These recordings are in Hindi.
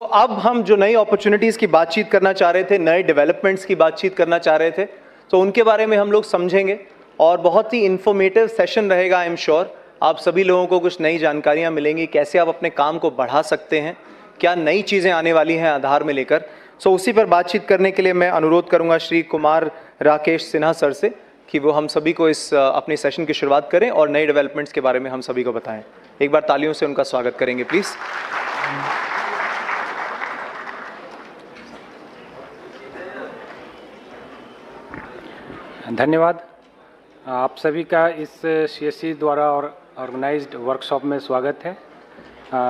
तो अब हम जो नई अपॉर्चुनिटीज़ की बातचीत करना चाह रहे थे, नए डेवलपमेंट्स की बातचीत करना चाह रहे थे, तो उनके बारे में हम लोग समझेंगे और बहुत ही इन्फॉर्मेटिव सेशन रहेगा। आई एम श्योर आप सभी लोगों को कुछ नई जानकारियां मिलेंगी, कैसे आप अपने काम को बढ़ा सकते हैं, क्या नई चीज़ें आने वाली हैं आधार में लेकर। सो उसी पर बातचीत करने के लिए मैं अनुरोध करूंगा श्री कुमार राकेश सिन्हा सर से कि वो हम सभी को इस अपने सेशन की शुरुआत करें और नए डेवलपमेंट्स के बारे में हम सभी को बताएं। एक बार तालियों से उनका स्वागत करेंगे प्लीज़। धन्यवाद। आप सभी का इस सीएससी द्वारा ऑर्गेनाइज्ड वर्कशॉप में स्वागत है।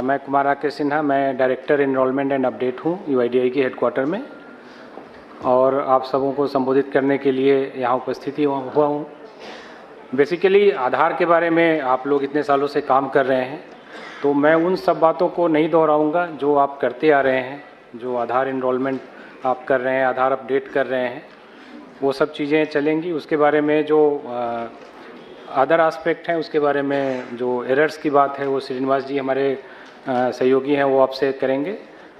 मैं कुमार राकेश सिन्हा, मैं डायरेक्टर एनरोलमेंट एंड अपडेट हूँ यूआईडीआई के हेडक्वार्टर में, और आप सबों को संबोधित करने के लिए यहाँ उपस्थित हुआ हूँ। बेसिकली आधार के बारे में आप लोग इतने सालों से काम कर रहे हैं, तो मैं उन सब बातों को नहीं दोहराऊँगा जो आप करते आ रहे हैं। जो आधार एनरोलमेंट आप कर रहे हैं, आधार अपडेट कर रहे हैं, वो सब चीज़ें चलेंगी। उसके बारे में जो अदर एस्पेक्ट हैं, उसके बारे में जो एरर्स की बात है, वो श्रीनिवास जी हमारे सहयोगी हैं, वो आपसे करेंगे।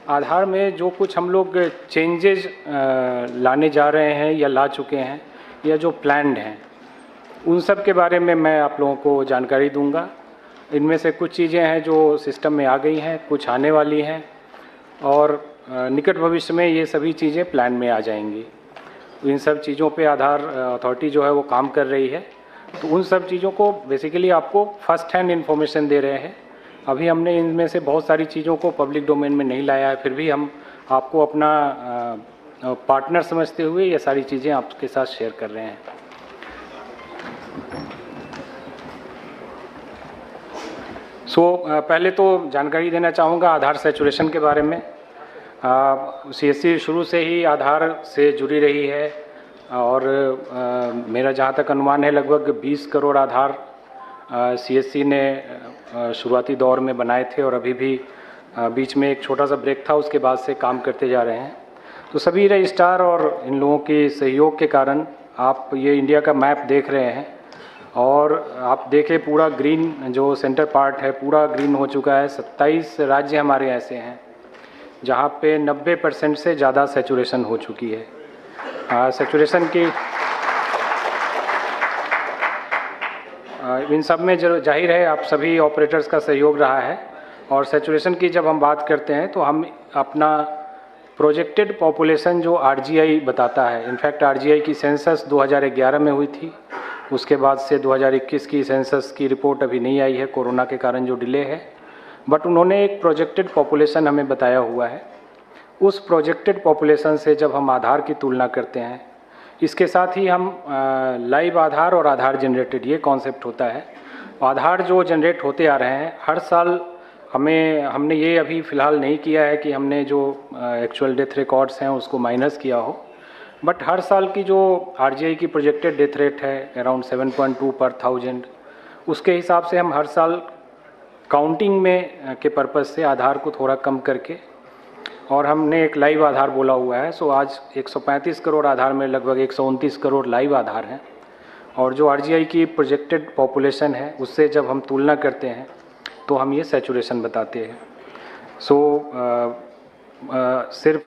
आधार में जो कुछ हम लोग चेंजेस लाने जा रहे हैं या ला चुके हैं या जो प्लान्ड हैं, उन सब के बारे में मैं आप लोगों को जानकारी दूंगा। इनमें से कुछ चीज़ें हैं जो सिस्टम में आ गई हैं, कुछ आने वाली हैं, और निकट भविष्य में ये सभी चीज़ें प्लान में आ जाएंगी। इन सब चीज़ों पे आधार अथॉरिटी जो है वो काम कर रही है, तो उन सब चीज़ों को बेसिकली आपको फर्स्ट हैंड इन्फॉर्मेशन दे रहे हैं। अभी हमने इनमें से बहुत सारी चीज़ों को पब्लिक डोमेन में नहीं लाया है, फिर भी हम आपको अपना पार्टनर समझते हुए ये सारी चीज़ें आपके साथ शेयर कर रहे हैं। पहले तो जानकारी देना चाहूँगा आधार सैचुरेशन के बारे में। सीएससी शुरू से ही आधार से जुड़ी रही है, और मेरा जहाँ तक अनुमान है लगभग 20 करोड़ आधार सीएससी ने शुरुआती दौर में बनाए थे, और अभी भी बीच में एक छोटा सा ब्रेक था, उसके बाद से काम करते जा रहे हैं। तो सभी रजिस्ट्रार और इन लोगों के सहयोग के कारण आप ये इंडिया का मैप देख रहे हैं, और आप देखें पूरा ग्रीन जो सेंटर पार्ट है पूरा ग्रीन हो चुका है। 27 राज्य हमारे ऐसे हैं जहाँ पे 90% से ज़्यादा सैचुरेशन हो चुकी है। सैचुरेशन की इन सब में जाहिर है आप सभी ऑपरेटर्स का सहयोग रहा है। और सैचुरेशन की जब हम बात करते हैं तो हम अपना प्रोजेक्टेड पॉपुलेशन जो आरजीआई बताता है, इनफैक्ट आरजीआई की सेंसस 2011 में हुई थी, उसके बाद से 2021 की सेंसस की रिपोर्ट अभी नहीं आई है, कोरोना के कारण जो डिले है, बट उन्होंने एक प्रोजेक्टेड पॉपुलेशन हमें बताया हुआ है। उस प्रोजेक्टेड पॉपुलेशन से जब हम आधार की तुलना करते हैं, इसके साथ ही हम लाइव आधार और आधार जनरेटेड, ये कॉन्सेप्ट होता है। आधार जो जनरेट होते आ रहे हैं हर साल, हमने ये अभी फ़िलहाल नहीं किया है कि हमने जो एक्चुअल डेथ रिकॉर्ड्स हैं उसको माइनस किया हो, बट हर साल की जो आरजीआई की प्रोजेक्टेड डेथ रेट है अराउंड 7.2 पर 1000, उसके हिसाब से हम हर साल काउंटिंग में के पर्पज़ से आधार को थोड़ा कम करके, और हमने एक लाइव आधार बोला हुआ है। सो आज 135 करोड़ आधार में लगभग 129 करोड़ लाइव आधार हैं, और जो आरजीआई की प्रोजेक्टेड पॉपुलेशन है उससे जब हम तुलना करते हैं तो हम ये सैचुरेशन बताते हैं। सिर्फ